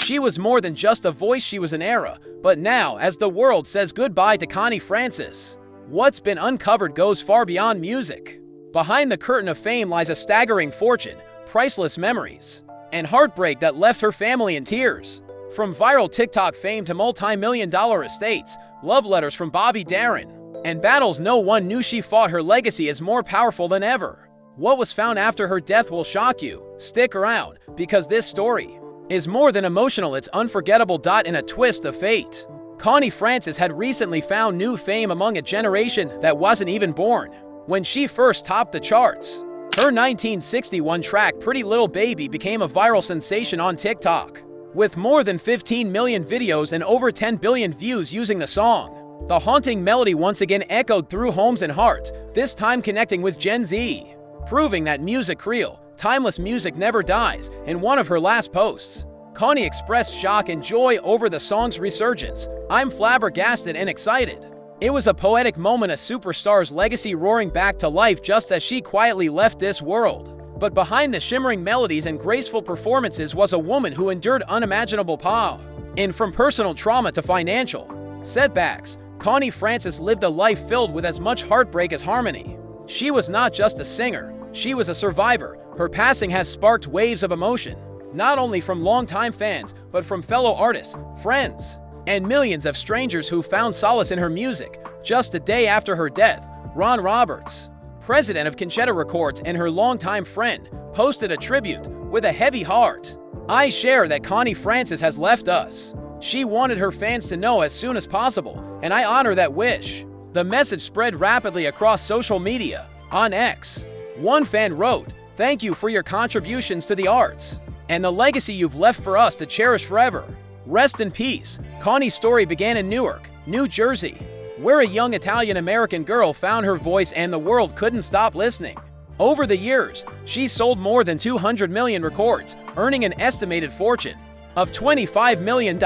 She was more than just a voice, she was an era. But now, as the world says goodbye to Connie Francis, what's been uncovered goes far beyond music. Behind the curtain of fame lies a staggering fortune, priceless memories, and heartbreak that left her family in tears. From viral TikTok fame to multi-million-dollar estates, love letters from Bobby Darin, and battles no one knew she fought, her legacy is more powerful than ever. What was found after her death will shock you. Stick around, because this story is more than emotional, it's unforgettable. In a twist of fate, Connie Francis had recently found new fame among a generation that wasn't even born when she first topped the charts. Her 1961 track Pretty Little Baby became a viral sensation on TikTok, with more than 15 million videos and over 10 billion views using the song. The haunting melody once again echoed through homes and hearts, this time connecting with Gen Z, proving that music real, timeless music never dies. In one of her last posts, Connie expressed shock and joy over the song's resurgence. "I'm flabbergasted and excited. It was a poetic moment, a superstar's legacy roaring back to life just as she quietly left this world." But behind the shimmering melodies and graceful performances was a woman who endured unimaginable pain. And from personal trauma to financial setbacks, Connie Francis lived a life filled with as much heartbreak as harmony. She was not just a singer, she was a survivor. Her passing has sparked waves of emotion, not only from longtime fans, but from fellow artists, friends, and millions of strangers who found solace in her music. Just a day after her death, Ron Roberts, president of Conchetta Records and her longtime friend, posted a tribute with a heavy heart. "I share that Connie Francis has left us. She wanted her fans to know as soon as possible, and I honor that wish." The message spread rapidly across social media. On X, one fan wrote, "Thank you for your contributions to the arts and the legacy you've left for us to cherish forever. Rest in peace." Connie's story began in Newark, New Jersey, where a young Italian-American girl found her voice and the world couldn't stop listening. Over the years, she sold more than 200 million records, earning an estimated fortune of $25 million.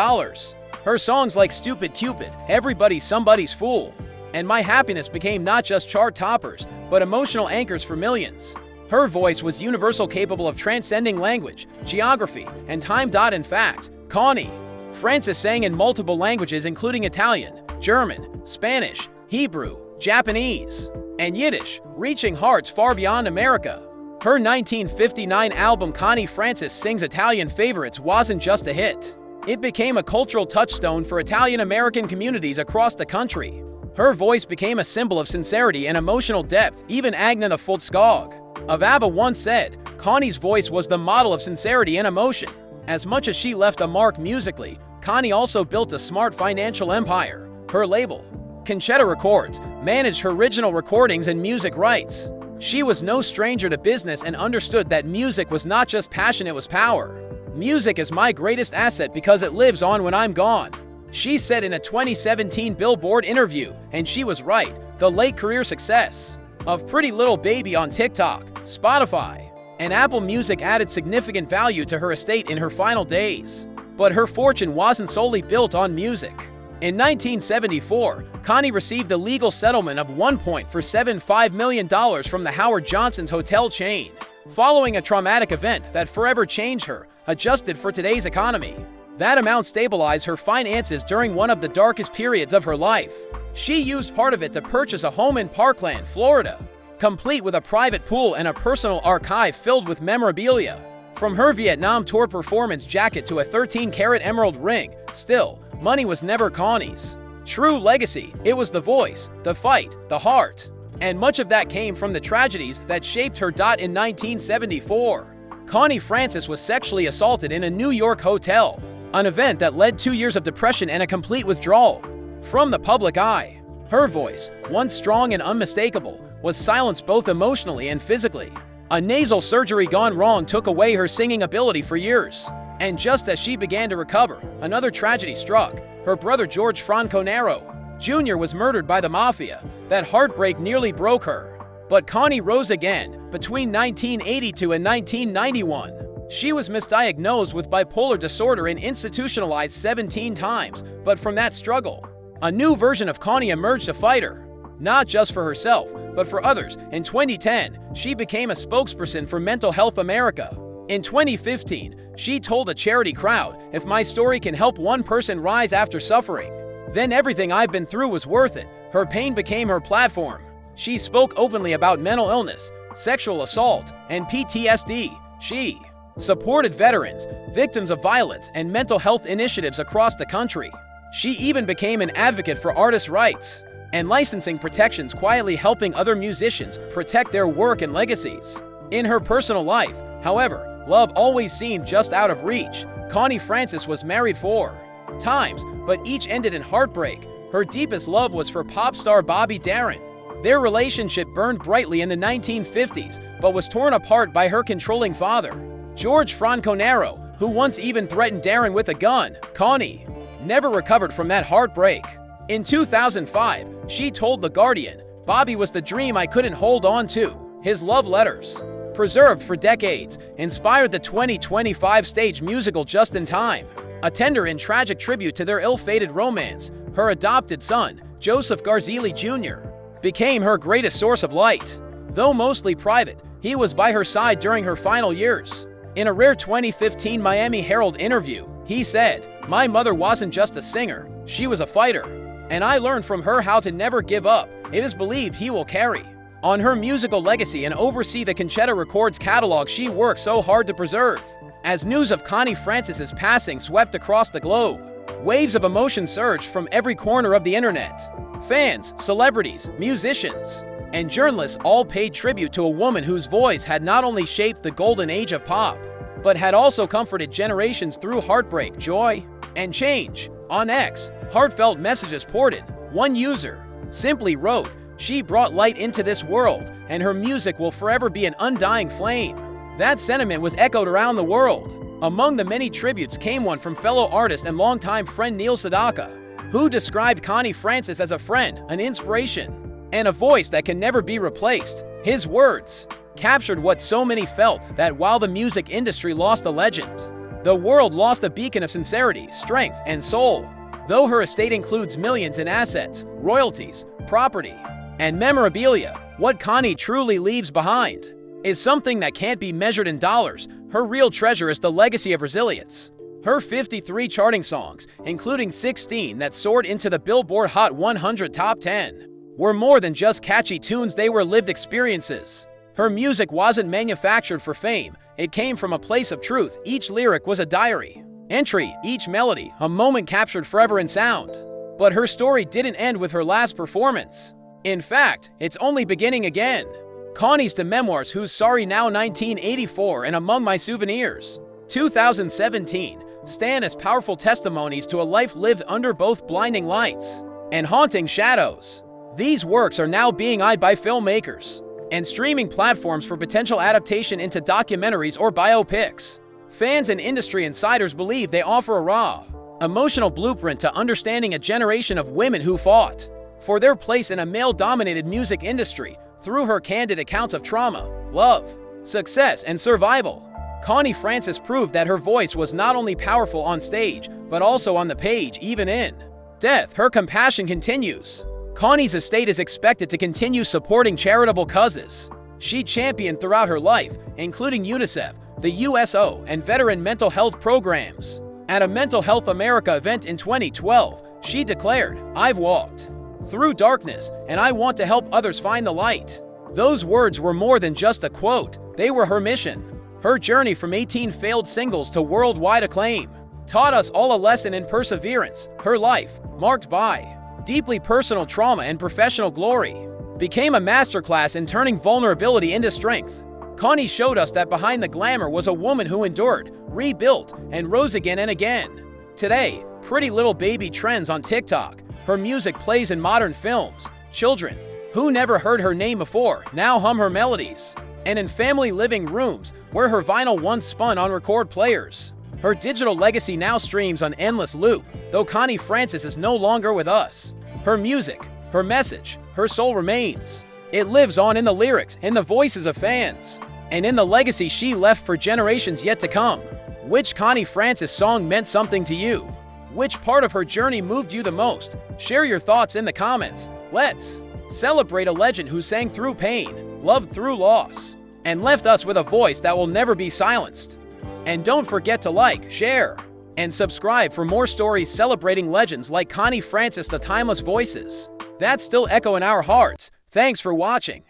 Her songs like Stupid Cupid, Everybody's Somebody's Fool, and My Happiness became not just chart toppers, but emotional anchors for millions. Her voice was universal, capable of transcending language, geography, and time. In fact, Connie Francis sang in multiple languages including Italian, German, Spanish, Hebrew, Japanese, and Yiddish, reaching hearts far beyond America. Her 1959 album Connie Francis Sings Italian Favorites wasn't just a hit. It became a cultural touchstone for Italian-American communities across the country. Her voice became a symbol of sincerity and emotional depth. Even Agna the Folkskog of ABBA once said, "Connie's voice was the model of sincerity and emotion." As much as she left a mark musically, Connie also built a smart financial empire. Her label, Conchetta Records, managed her original recordings and music rights. She was no stranger to business and understood that music was not just passion, it was power. "Music is my greatest asset because it lives on when I'm gone," she said in a 2017 Billboard interview, and she was right. The late career success of Pretty Little Baby on TikTok, Spotify, and Apple Music added significant value to her estate in her final days. But her fortune wasn't solely built on music. In 1974, Connie received a legal settlement of $1.475 million from the Howard Johnson's hotel chain, following a traumatic event that forever changed her. Adjusted for today's economy, that amount stabilized her finances during one of the darkest periods of her life. She used part of it to purchase a home in Parkland, Florida, complete with a private pool and a personal archive filled with memorabilia. From her Vietnam tour performance jacket to a 13-karat emerald ring, still, money was never Connie's true legacy. It was the voice, the fight, the heart. And much of that came from the tragedies that shaped her. In 1974, Connie Francis was sexually assaulted in a New York hotel, an event that led 2 years of depression and a complete withdrawal from the public eye. Her voice, once strong and unmistakable, was silenced both emotionally and physically. A nasal surgery gone wrong took away her singing ability for years. And just as she began to recover, another tragedy struck. Her brother George Franconero Jr. was murdered by the mafia. That heartbreak nearly broke her. But Connie rose again. Between 1982 and 1991, she was misdiagnosed with bipolar disorder and institutionalized 17 times. But from that struggle, a new version of Connie emerged, a fighter. Not just for herself, but for others. In 2010, she became a spokesperson for Mental Health America, In 2015, she told a charity crowd, "If my story can help one person rise after suffering, then everything I've been through was worth it." Her pain became her platform. She spoke openly about mental illness, sexual assault, and PTSD. She supported veterans, victims of violence, and mental health initiatives across the country. She even became an advocate for artists' rights and licensing protections, quietly helping other musicians protect their work and legacies. In her personal life, however, love always seemed just out of reach. Connie Francis was married 4 times, but each ended in heartbreak. Her deepest love was for pop star Bobby Darin. Their relationship burned brightly in the 1950s, but was torn apart by her controlling father, George Franconero, who once even threatened Darin with a gun. Connie never recovered from that heartbreak. In 2005, she told The Guardian, "Bobby was the dream I couldn't hold on to." His love letters, preserved for decades, inspired the 2025 stage musical Just in Time, a tender and tragic tribute to their ill-fated romance. Her adopted son, Joseph Garzili Jr., became her greatest source of light. Though mostly private, he was by her side during her final years. In a rare 2015 Miami Herald interview, he said, "My mother wasn't just a singer, she was a fighter. And I learned from her how to never give up." It is believed he will carry on her musical legacy and oversee the Conchetta Records catalog she worked so hard to preserve. As news of Connie Francis's passing swept across the globe, waves of emotion surged from every corner of the internet. Fans, celebrities, musicians, and journalists all paid tribute to a woman whose voice had not only shaped the golden age of pop, but had also comforted generations through heartbreak, joy, and change. On X, heartfelt messages poured in. One user simply wrote, "She brought light into this world, and her music will forever be an undying flame." That sentiment was echoed around the world. Among the many tributes came one from fellow artist and longtime friend Neil Sedaka, who described Connie Francis as a friend, an inspiration, and a voice that can never be replaced. His words captured what so many felt, that while the music industry lost a legend, the world lost a beacon of sincerity, strength, and soul. Though her estate includes millions in assets, royalties, property, and memorabilia, what Connie truly leaves behind is something that can't be measured in dollars. Her real treasure is the legacy of resilience. Her 53 charting songs, including 16 that soared into the Billboard Hot 100 Top 10, were more than just catchy tunes, they were lived experiences. Her music wasn't manufactured for fame, it came from a place of truth. Each lyric was a diary entry, each melody a moment captured forever in sound. But her story didn't end with her last performance. In fact, it's only beginning again. Connie's to memoirs Who's Sorry Now 1984 and Among My Souvenirs 2017 stand as powerful testimonies to a life lived under both blinding lights and haunting shadows. These works are now being eyed by filmmakers and streaming platforms for potential adaptation into documentaries or biopics. Fans and industry insiders believe they offer a raw, emotional blueprint to understanding a generation of women who fought for their place in a male-dominated music industry. Through her candid accounts of trauma, love, success, and survival, Connie Francis proved that her voice was not only powerful on stage, but also on the page. Even in death, her compassion continues. Connie's estate is expected to continue supporting charitable causes she championed throughout her life, including UNICEF, the USO, and veteran mental health programs. At a Mental Health America event in 2012, she declared, "I've walked through darkness, and I want to help others find the light." Those words were more than just a quote, they were her mission. Her journey from 18 failed singles to worldwide acclaim taught us all a lesson in perseverance. Her life, marked by deeply personal trauma and professional glory, became a masterclass in turning vulnerability into strength. Connie showed us that behind the glamour was a woman who endured, rebuilt, and rose again and again. Today, Pretty Little Baby trends on TikTok. Her music plays in modern films. Children who never heard her name before now hum her melodies. And in family living rooms where her vinyl once spun on record players, her digital legacy now streams on endless loop. Though Connie Francis is no longer with us, her music, her message, her soul remains. It lives on in the lyrics, in the voices of fans, and in the legacy she left for generations yet to come. Which Connie Francis song meant something to you? Which part of her journey moved you the most? Share your thoughts in the comments. Let's celebrate a legend who sang through pain, loved through loss, and left us with a voice that will never be silenced. And don't forget to like, share, and subscribe for more stories celebrating legends like Connie Francis, the timeless voices that still echo in our hearts. Thanks for watching.